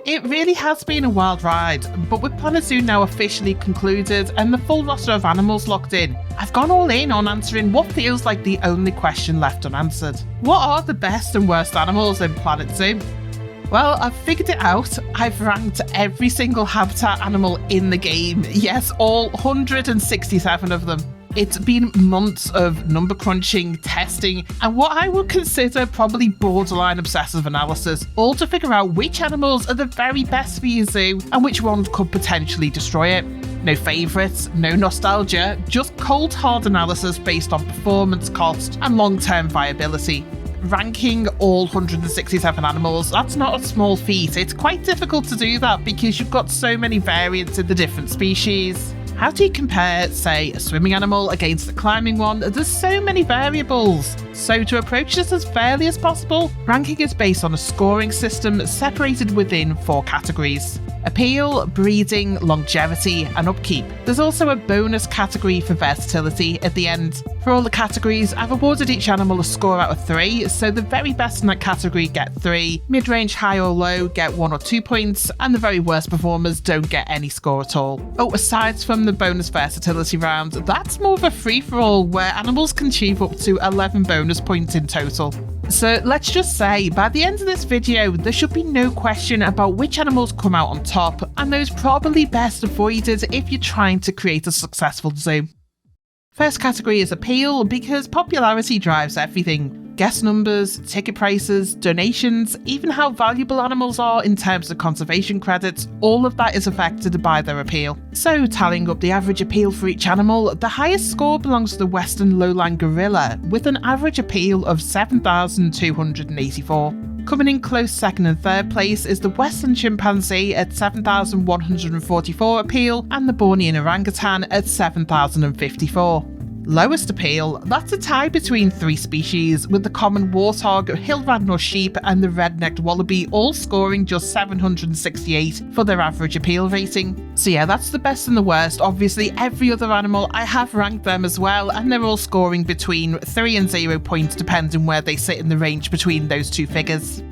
It really has been a wild ride, but with Planet Zoo now officially concluded and the full roster of animals locked in, I've gone all in on answering what feels like the only question left unanswered. What are the best and worst animals in Planet Zoo? Well, I've figured it out. I've ranked every single habitat animal in the game. Yes, all 167 of them. It's been months of number crunching, testing, and what I would consider probably borderline obsessive analysis, all to figure out which animals are the very best for your zoo and which ones could potentially destroy it. No favourites, no nostalgia, just cold hard analysis based on performance, cost, and long-term viability. Ranking all 167 animals, that's not a small feat. It's quite difficult to do that because you've got so many variants in the different species. How do you compare, say, a swimming animal against a climbing one? There's so many variables. So to approach this as fairly as possible, ranking is based on a scoring system separated within 4 categories: appeal, breeding, longevity, and upkeep. There's also a bonus category for versatility at the end. For all the categories, I've awarded each animal a score out of 3, so the very best in that category get 3, mid-range, high or low get 1 or 2 points, and the very worst performers don't get any score at all. Oh, aside from the bonus versatility round, that's more of a free-for-all where animals can achieve up to 11 bonus points in total. So let's just say, by the end of this video, there should be no question about which animals come out on top, and those probably best avoided if you're trying to create a successful zoo. First category is appeal, because popularity drives everything. Guest numbers, ticket prices, donations, even how valuable animals are in terms of conservation credits, all of that is affected by their appeal. So, tallying up the average appeal for each animal, the highest score belongs to the Western lowland gorilla, with an average appeal of 7,284. Coming in close second and third place is the Western chimpanzee at 7,144 appeal and the Bornean orangutan at 7,054. Lowest appeal, that's a tie between 3 species, with the common warthog, hill rat sheep and the red-necked wallaby all scoring just 768 for their average appeal rating. So yeah, that's the best and the worst. Obviously every other animal, I have ranked them as well, and they're all scoring between 3 and 0 points depending where they sit in the range between those 2 figures.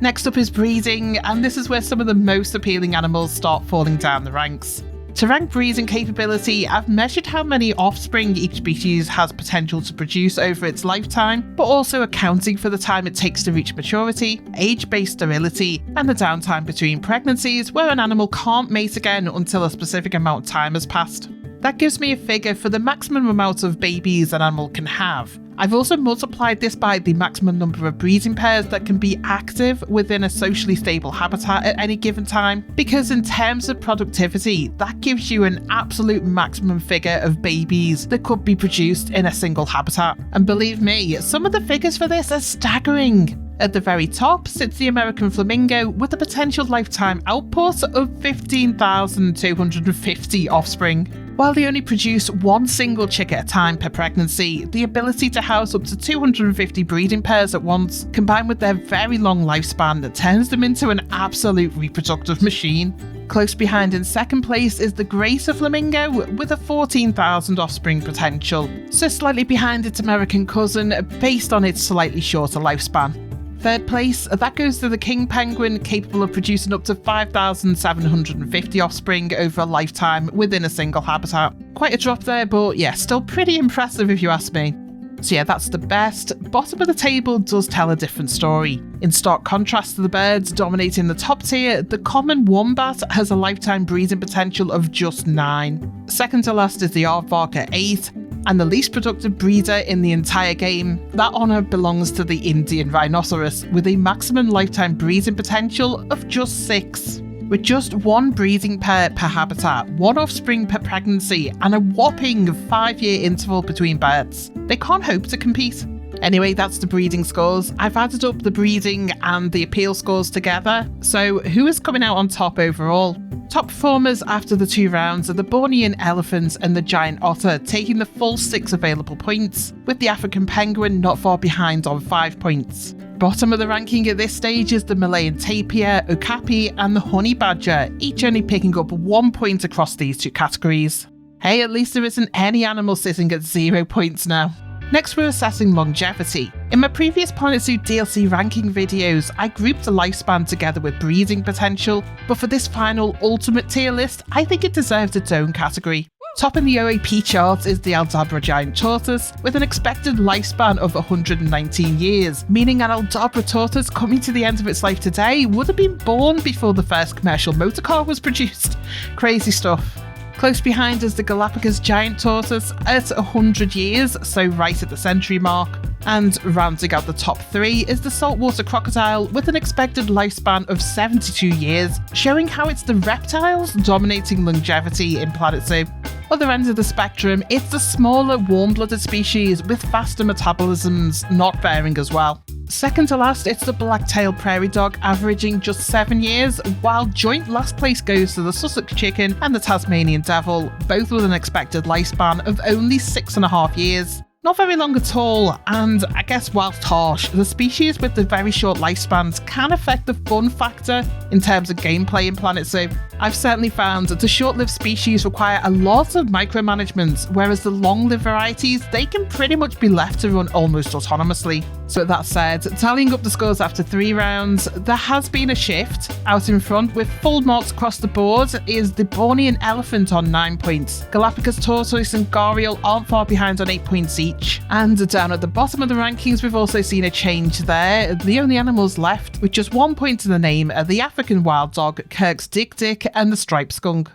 Next up is breeding, and this is where some of the most appealing animals start falling down the ranks. To rank breeding capability, I've measured how many offspring each species has potential to produce over its lifetime, but also accounting for the time it takes to reach maturity, age-based sterility, and the downtime between pregnancies where an animal can't mate again until a specific amount of time has passed. That gives me a figure for the maximum amount of babies an animal can have. I've also multiplied this by the maximum number of breeding pairs that can be active within a socially stable habitat at any given time, because in terms of productivity, that gives you an absolute maximum figure of babies that could be produced in a single habitat. And believe me, some of the figures for this are staggering. At the very top sits the American flamingo with a potential lifetime output of 15,250 offspring. While they only produce 1 single chick at a time per pregnancy, the ability to house up to 250 breeding pairs at once, combined with their very long lifespan, that turns them into an absolute reproductive machine. Close behind in second place is the greater flamingo with a 14,000 offspring potential, so slightly behind its American cousin based on its slightly shorter lifespan. Third place, that goes to the king penguin, capable of producing up to 5,750 offspring over a lifetime within a single habitat. Quite a drop there, but yeah, still pretty impressive if you ask me. So yeah, that's the best. Bottom of the table does tell a different story. In stark contrast to the birds dominating the top tier, the common wombat has a lifetime breeding potential of just 9. Second to last is the aardvark at 8. And the least productive breeder in the entire game, that honour belongs to the Indian rhinoceros, with a maximum lifetime breeding potential of just 6. With just 1 breeding pair per habitat, 1 offspring per pregnancy, and a whopping 5-year interval between births, they can't hope to compete. Anyway, that's the breeding scores. I've added up the breeding and the appeal scores together, so who is coming out on top overall? Top performers after the 2 rounds are the Bornean elephant and the giant otter, taking the full 6 available points, with the African penguin not far behind on 5 points. Bottom of the ranking at this stage is the Malayan tapir, okapi and the honey badger, each only picking up 1 point across these 2 categories. Hey, at least there isn't any animal sitting at 0 points now. Next, we're assessing longevity. In my previous Planet Zoo DLC ranking videos, I grouped the lifespan together with breeding potential, but for this final ultimate tier list, I think it deserves its own category. Topping the OAP charts is the Aldabra giant tortoise, with an expected lifespan of 119 years, meaning an Aldabra tortoise coming to the end of its life today would have been born before the first commercial motor car was produced. Crazy stuff. Close behind is the Galapagos giant tortoise at 100 years, so right at the century mark. And rounding out the top 3 is the saltwater crocodile with an expected lifespan of 72 years, showing how it's the reptiles dominating longevity in Planet Zoo. Other end of the spectrum, it's the smaller warm-blooded species with faster metabolisms not faring as well. Second to last, it's the black-tailed prairie dog, averaging just 7 years, while joint last place goes to the Sussex chicken and the Tasmanian devil, both with an expected lifespan of only 6.5 years. Not very long at all, and I guess whilst harsh, the species with the very short lifespans can affect the fun factor in terms of gameplay in Planet Zoo. I've certainly found that the short-lived species require a lot of micromanagement, whereas the long-lived varieties, they can pretty much be left to run almost autonomously. So with that said, tallying up the scores after 3 rounds, there has been a shift. Out in front with full marks across the board is the Bornean elephant on 9 points. Galapagos tortoise and gharial aren't far behind on 8 points each. And down at the bottom of the rankings, we've also seen a change there. The only animals left with just 1 point to the name are the African wild dog, Kirk's Dick, and the striped skunk.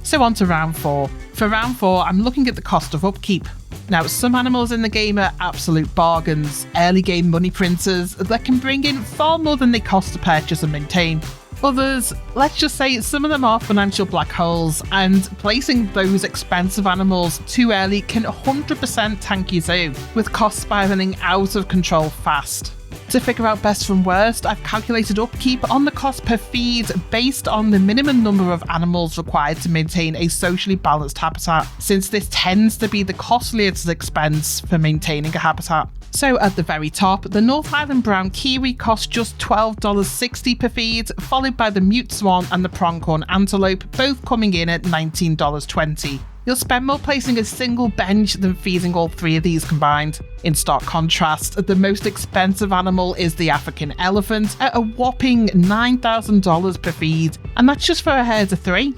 So on to round 4. For round 4, I'm looking at the cost of upkeep. Now, some animals in the game are absolute bargains, early game money printers that can bring in far more than they cost to purchase and maintain. Others, let's just say some of them are financial black holes, and placing those expensive animals too early can 100% tank your zoo, with costs spiraling out of control fast. To figure out best from worst, I've calculated upkeep on the cost per feed based on the minimum number of animals required to maintain a socially balanced habitat, since this tends to be the costliest expense for maintaining a habitat. So at the very top, the North Island brown kiwi costs just $12.60 per feed, followed by the mute swan and the pronghorn antelope, both coming in at $19.20. You'll spend more placing a single bench than feeding all 3 of these combined. In stark contrast, the most expensive animal is the African elephant at a whopping $9,000 per feed, and that's just for a herd of 3.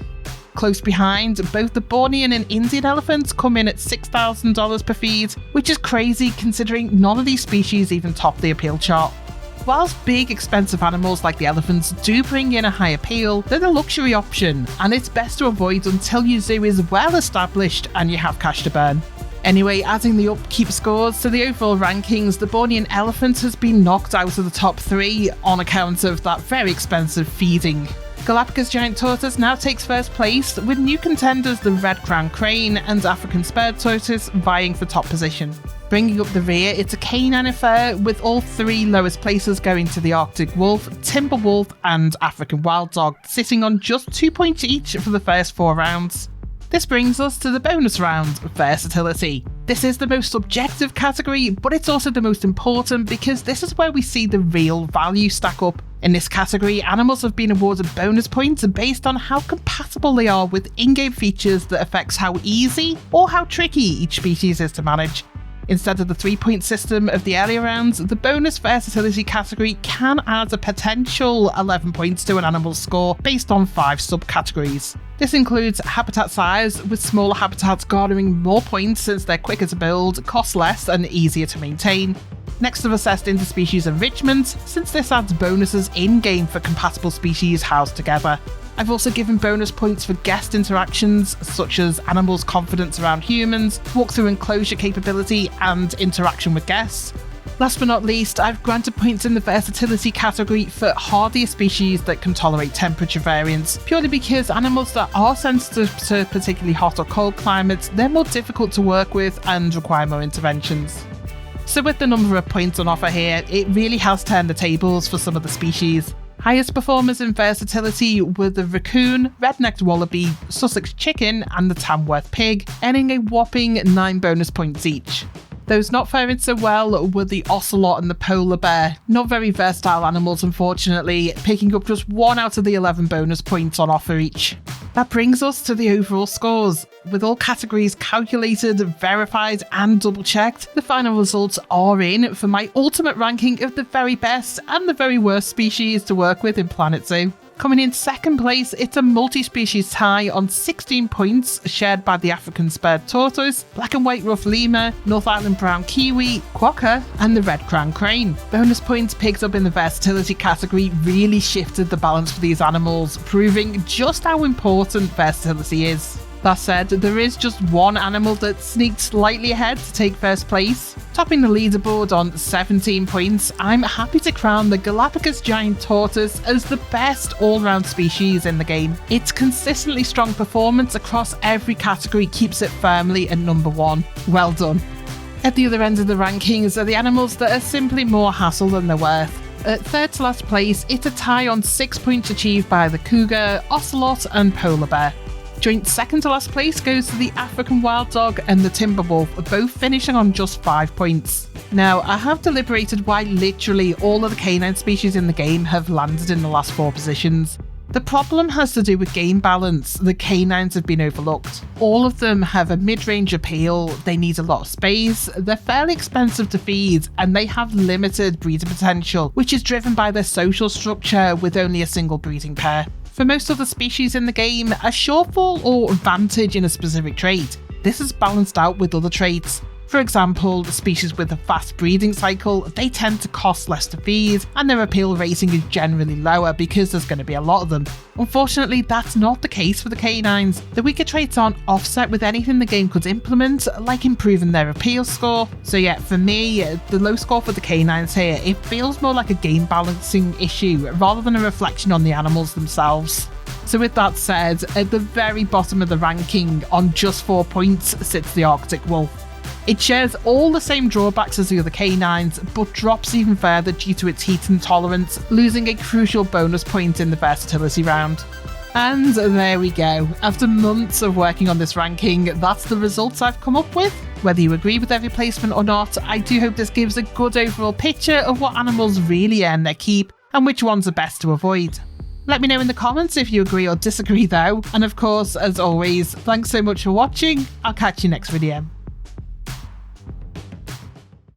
Close behind, both the Bornean and Indian elephants come in at $6,000 per feed, which is crazy considering none of these species even top the appeal chart. Whilst big expensive animals like the elephants do bring in a high appeal, they're the luxury option, and it's best to avoid until your zoo is well established and you have cash to burn. Anyway, adding the upkeep scores to the overall rankings, the Bornean elephant has been knocked out of the top 3 on account of that very expensive feeding. Galapagos giant tortoise now takes first place, with new contenders the red crown crane and African spurred tortoise vying for top position. Bringing up the rear, it's a canine affair, with all 3 lowest places going to the Arctic wolf, timber wolf and African wild dog, sitting on just 2 points each for the first 4 rounds. This brings us to the bonus round, Versatility. This is the most subjective category, but it's also the most important because this is where we see the real value stack up. In this category, animals have been awarded bonus points based on how compatible they are with in-game features that affects how easy or how tricky each species is to manage. Instead of the 3-point system of the earlier rounds, the bonus versatility category can add a potential 11 points to an animal's score based on 5 subcategories. This includes habitat size, with smaller habitats garnering more points since they're quicker to build, cost less and easier to maintain. Next, I've assessed interspecies enrichment, since this adds bonuses in-game for compatible species housed together. I've also given bonus points for guest interactions, such as animals' confidence around humans, walkthrough enclosure capability, and interaction with guests. Last but not least, I've granted points in the versatility category for hardier species that can tolerate temperature variance, purely because animals that are sensitive to particularly hot or cold climates, they're more difficult to work with and require more interventions. So with the number of points on offer here, it really has turned the tables for some of the species. Highest performers in versatility were the raccoon, red-necked wallaby, Sussex chicken and the Tamworth pig, earning a whopping 9 bonus points each. Those not faring so well were the ocelot and the polar bear. Not very versatile animals, unfortunately, picking up just 1 out of the 11 bonus points on offer each. That brings us to the overall scores. With all categories calculated, verified and double checked, the final results are in for my ultimate ranking of the very best and the very worst species to work with in Planet Zoo. Coming in second place, it's a multi-species tie on 16 points, shared by the African spurred tortoise, black and white rough lemur, North Island brown kiwi, quokka, and the red crown crane. Bonus points picked up in the versatility category really shifted the balance for these animals, proving just how important versatility is. That said, there is just one animal that sneaked slightly ahead to take first place. Topping the leaderboard on 17 points, I'm happy to crown the Galapagos giant tortoise as the best all-round species in the game. Its consistently strong performance across every category keeps it firmly at number 1. Well done. At the other end of the rankings are the animals that are simply more hassle than they're worth. At third to last place, it's a tie on 6 points achieved by the cougar, ocelot and polar bear. Joint second to last place goes to the African wild dog and the timber wolf, both finishing on just 5 points. Now, I have deliberated why literally all of the canine species in the game have landed in the last 4 positions. The problem has to do with game balance. The canines have been overlooked. All of them have a mid-range appeal, they need a lot of space, they're fairly expensive to feed, and they have limited breeding potential, which is driven by their social structure with only a single breeding pair. For most of the species in the game, a shortfall or advantage in a specific trait. This is balanced out with other traits. For example, the species with a fast breeding cycle, they tend to cost less to feed, and their appeal rating is generally lower because there's going to be a lot of them. Unfortunately, that's not the case for the canines. The weaker traits aren't offset with anything the game could implement, like improving their appeal score. So yeah, for me, the low score for the canines here, it feels more like a game balancing issue rather than a reflection on the animals themselves. So with that said, at the very bottom of the ranking, on just 4 points, sits the Arctic wolf. It shares all the same drawbacks as the other canines, but drops even further due to its heat intolerance, losing a crucial bonus point in the versatility round. And there we go. After months of working on this ranking, that's the results I've come up with. Whether you agree with every placement or not, I do hope this gives a good overall picture of what animals really earn their keep and which ones are best to avoid. Let me know in the comments if you agree or disagree though, and of course, as always, thanks so much for watching. I'll catch you next video.